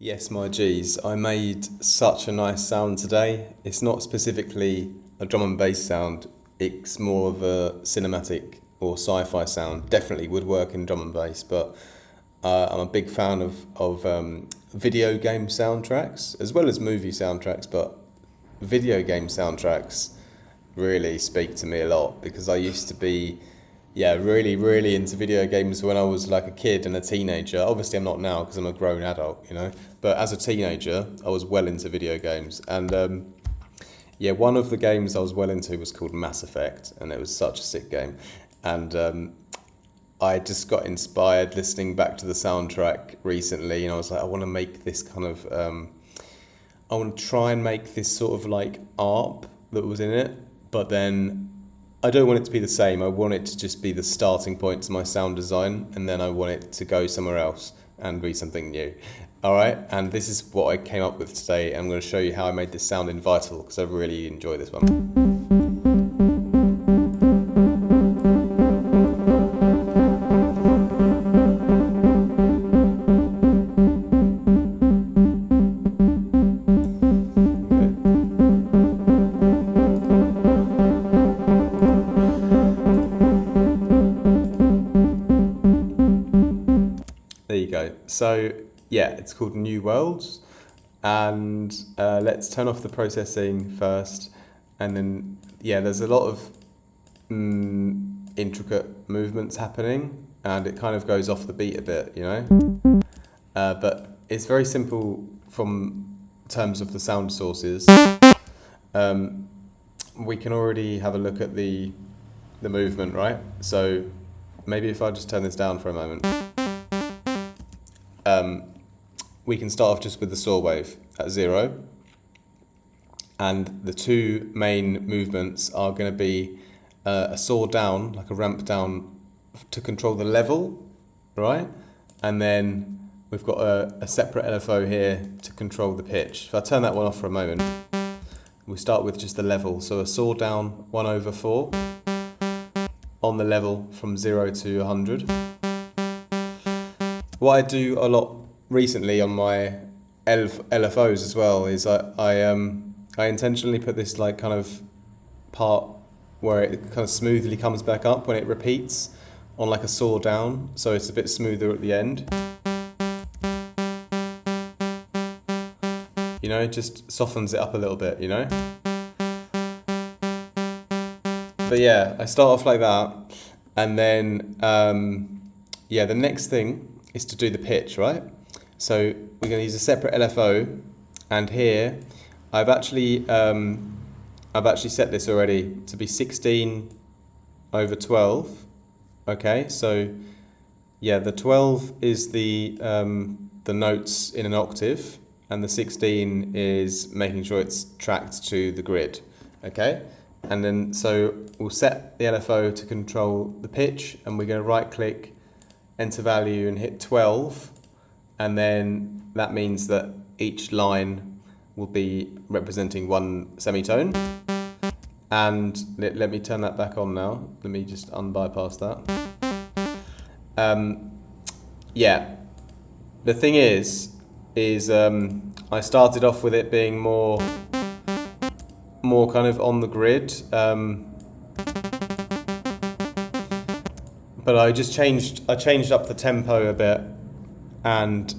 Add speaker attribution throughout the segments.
Speaker 1: Yes, my G's. I made such a nice sound today. It's not specifically a drum and bass sound, it's more of a cinematic or sci-fi sound. Definitely would work in drum and bass, but I'm a big fan of video game soundtracks as well as movie soundtracks, but video game soundtracks really speak to me a lot because I used to be, yeah, really into video games when I was like a kid and a teenager. Obviously, I'm not now because I'm a grown adult, you know. But as a teenager, I was well into video games, and yeah, one of the games I was well into was called Mass Effect, and it was such a sick game, and I just got inspired listening back to the soundtrack recently, and I was like, I want to make this kind of, I want to try and make this sort of like ARP that was in it, but then I don't want it to be the same. I want it to just be the starting point to my sound design, and then I want it to go somewhere else and be something new. All right, and this is what I came up with today. I'm going to show you how I made this sound in Vital because I really enjoy this one. There you go. So yeah, it's called New Worlds, and let's turn off the processing first, and then yeah, there's a lot of intricate movements happening, and it kind of goes off the beat a bit, you know. But it's very simple from terms of the sound sources. We can already have a look at the movement, right? So maybe if I just turn this down for a moment. We can start off just with the saw wave at 0, and the two main movements are going to be a saw down, like a ramp down to control the level, right? And then we've got a separate LFO here to control the pitch. If I turn that one off for a moment, we start with just the level. So a saw down 1/4 on the level from 0 to 100. What I do a lot recently on my LFOs as well is I intentionally put this like kind of part where it kind of smoothly comes back up when it repeats on like a saw down, so it's a bit smoother at the end. You know, it just softens it up a little bit, you know? But yeah, I start off like that, and then yeah, the next thing is to do the pitch, right? So we're going to use a separate LFO, and here I've actually set this already to be 16/12. Okay, so yeah, the 12 is the notes in an octave, and the 16 is making sure it's tracked to the grid. Okay, and then so we'll set the LFO to control the pitch, and we're going to right click, enter value, and hit 12, and then that means that each line will be representing one semitone. And let me turn that back on now. Let me just unbypass that. Yeah, the thing is I started off with it being more kind of on the grid, but I changed up the tempo a bit, and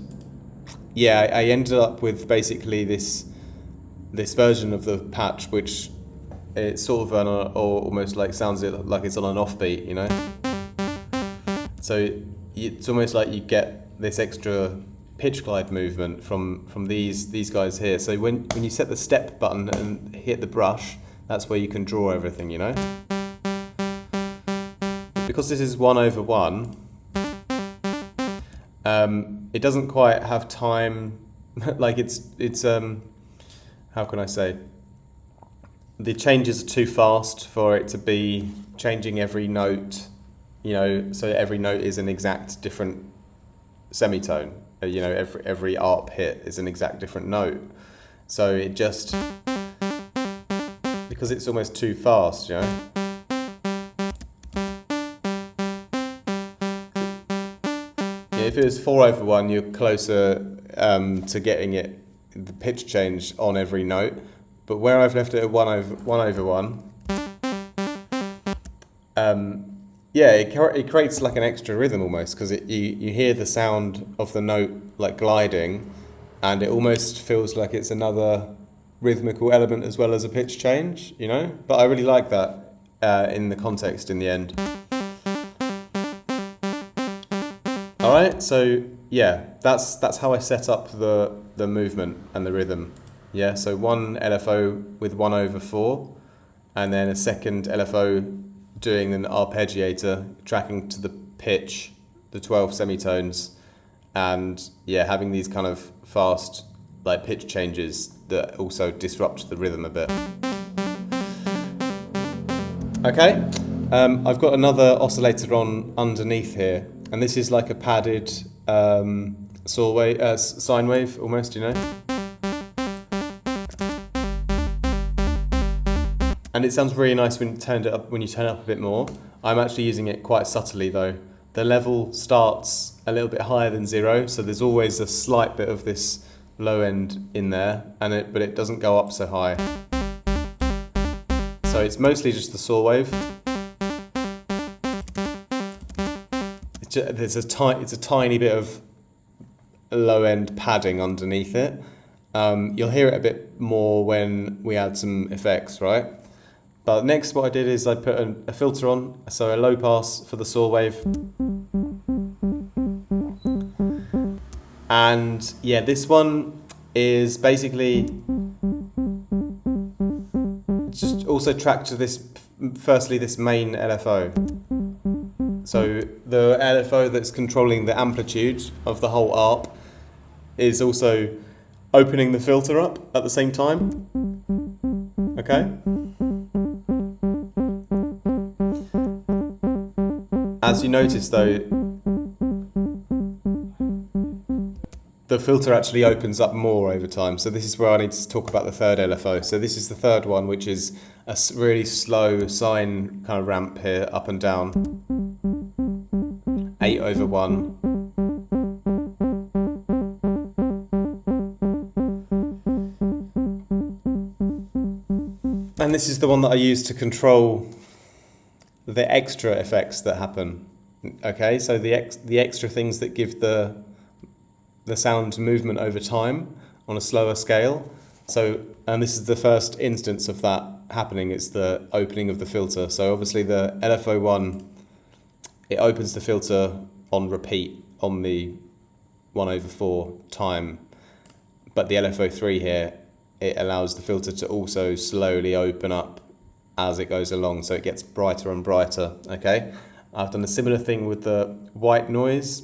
Speaker 1: yeah, I ended up with basically this version of the patch, which it's sort of or almost like sounds like it's on an offbeat, you know. So it's almost like you get this extra pitch glide movement from these guys here. So when you set the step button and hit the brush, that's where you can draw everything, you know. Because this is 1/1, it doesn't quite have time. Like it's how can I say? The changes are too fast for it to be changing every note, you know. So every note is an exact different semitone. You know, every ARP hit is an exact different note. So it just, because it's almost too fast, you know. If it was 4/1, you're closer to getting the pitch change on every note. But where I've left it at 1/1, yeah, it creates like an extra rhythm almost, because you hear the sound of the note like gliding, and it almost feels like it's another rhythmical element as well as a pitch change, you know? But I really like that in the context in the end. All right, so yeah, that's how I set up the movement and the rhythm. Yeah, so one LFO with 1/4, and then a second LFO doing an arpeggiator, tracking to the pitch, the 12 semitones, and yeah, having these kind of fast like pitch changes that also disrupt the rhythm a bit. Okay, I've got another oscillator on underneath here, and this is like a padded sine wave almost, you know. And it sounds really nice when you turn it up a bit more. I'm actually using it quite subtly though. The level starts a little bit higher than 0, so there's always a slight bit of this low end in there, but it doesn't go up so high. So it's mostly just the saw wave. It's a tiny bit of low end padding underneath it. You'll hear it a bit more when we add some effects, right? But next what I did is I put a filter on, so a low pass for the saw wave. And yeah, this one is basically just also tracked to this, firstly this main LFO. So the LFO that's controlling the amplitude of the whole ARP is also opening the filter up at the same time. Okay? As you notice though, the filter actually opens up more over time. So this is where I need to talk about the third LFO. So this is the third one, which is a really slow sine kind of ramp here, up and down. 8/1. And this is the one that I use to control the extra effects that happen. Okay, so the extra things that give the sound movement over time on a slower scale. So, and this is the first instance of that happening. It's the opening of the filter. So obviously the LFO1, it opens the filter on repeat on the 1/4 time, but the LFO3 here, it allows the filter to also slowly open up as it goes along, so it gets brighter and brighter. Okay, I've done a similar thing with the white noise.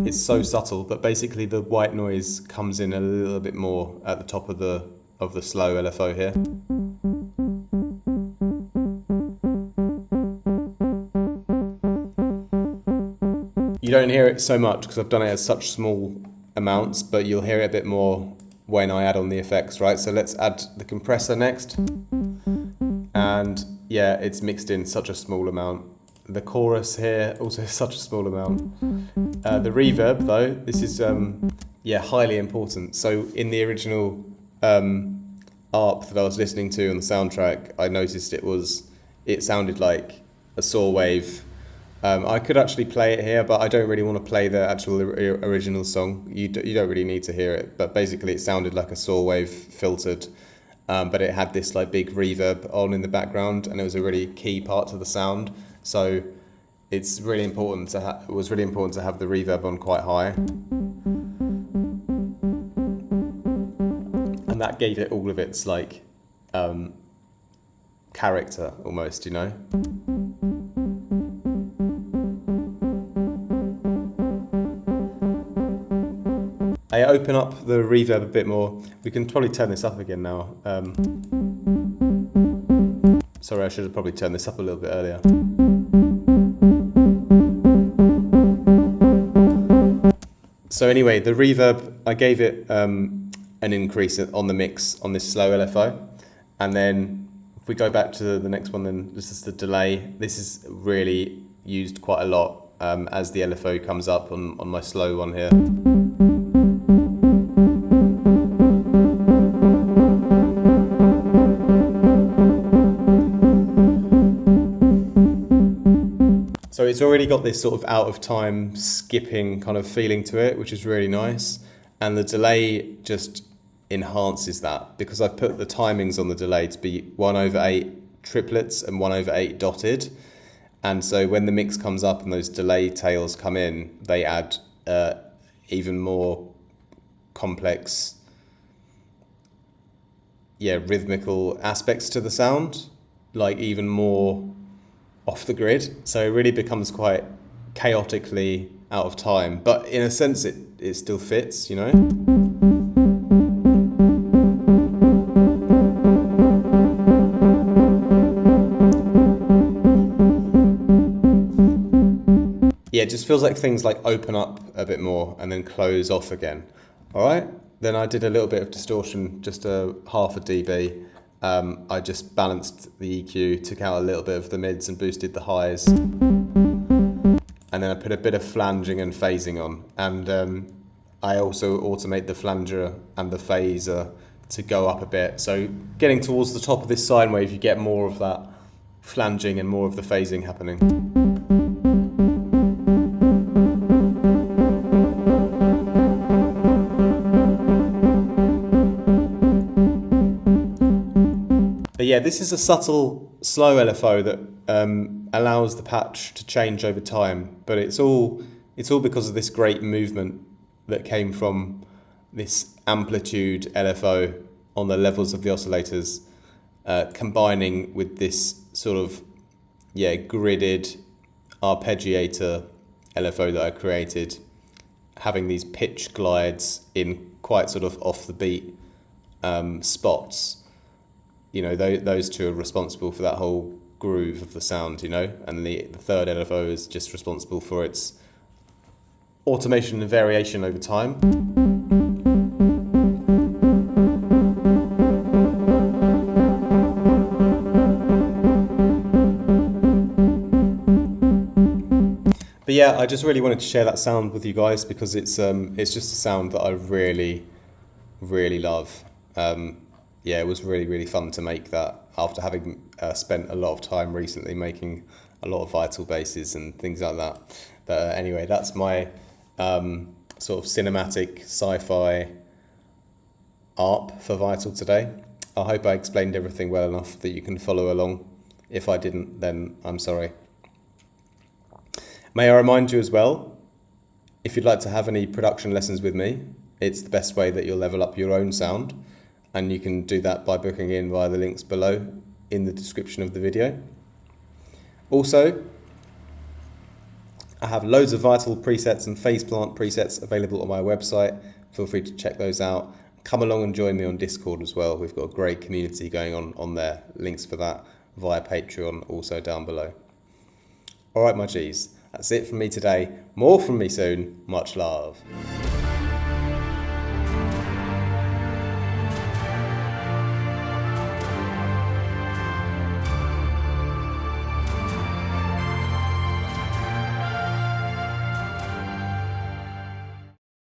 Speaker 1: It's so subtle, but basically the white noise comes in a little bit more at the top of the slow LFO here. You don't hear it so much because I've done it at such small amounts, but you'll hear it a bit more when I add on the effects, right? So let's add the compressor next. And yeah, it's mixed in such a small amount. The chorus here, also such a small amount. The reverb though, this is yeah, highly important. So in the original ARP that I was listening to on the soundtrack, I noticed it sounded like a saw wave. I could actually play it here, but I don't really want to play the actual original song. You don't really need to hear it, but basically it sounded like a saw wave filtered, but it had this like big reverb on in the background, and it was a really key part to the sound. So it's really important it was really important to have the reverb on quite high, and that gave it all of its like character almost, you know. I open up the reverb a bit more. We can probably turn this up again now. Sorry, I should have probably turned this up a little bit earlier. So anyway, the reverb, I gave it an increase on the mix on this slow LFO. And then if we go back to the next one, then this is the delay. This is really used quite a lot as the LFO comes up on my slow one here. it's already got this sort of out of time skipping kind of feeling to it, which is really nice. And the delay just enhances that because I've put the timings on the delay to be 1/8 triplets and 1/8 dotted. And so when the mix comes up and those delay tails come in, they add even more complex, rhythmical aspects to the sound, like even more off the grid. So it really becomes quite chaotically out of time, but in a sense it still fits, you know? Yeah, it just feels like things like open up a bit more and then close off again. All right, then I did a little bit of distortion, just a half a dB. I just balanced the EQ, took out a little bit of the mids and boosted the highs. And then I put a bit of flanging and phasing on. And I also automate the flanger and the phaser to go up a bit. So getting towards the top of this sine wave, you get more of that flanging and more of the phasing happening. But yeah, this is a subtle, slow LFO that allows the patch to change over time. But it's all because of this great movement that came from this amplitude LFO on the levels of the oscillators, combining with this sort of gridded arpeggiator LFO that I created, having these pitch glides in quite sort of off the beat spots. You know, those two are responsible for that whole groove of the sound, you know, and the third LFO is just responsible for its automation and variation over time. But yeah, I just really wanted to share that sound with you guys because it's just a sound that I really, really love. Yeah, it was really, really fun to make that after having spent a lot of time recently making a lot of vital basses and things like that. But anyway, that's my sort of cinematic sci-fi ARP for Vital today. I hope I explained everything well enough that you can follow along. If I didn't, then I'm sorry. May I remind you as well, if you'd like to have any production lessons with me, it's the best way that you'll level up your own sound. And you can do that by booking in via the links below in the description of the video. Also, I have loads of Vital presets and phase plant presets available on my website. Feel free to check those out. Come along and join me on Discord as well. We've got a great community going on there. Links for that via Patreon also down below. All right, my G's. That's it from me today. More from me soon. Much love.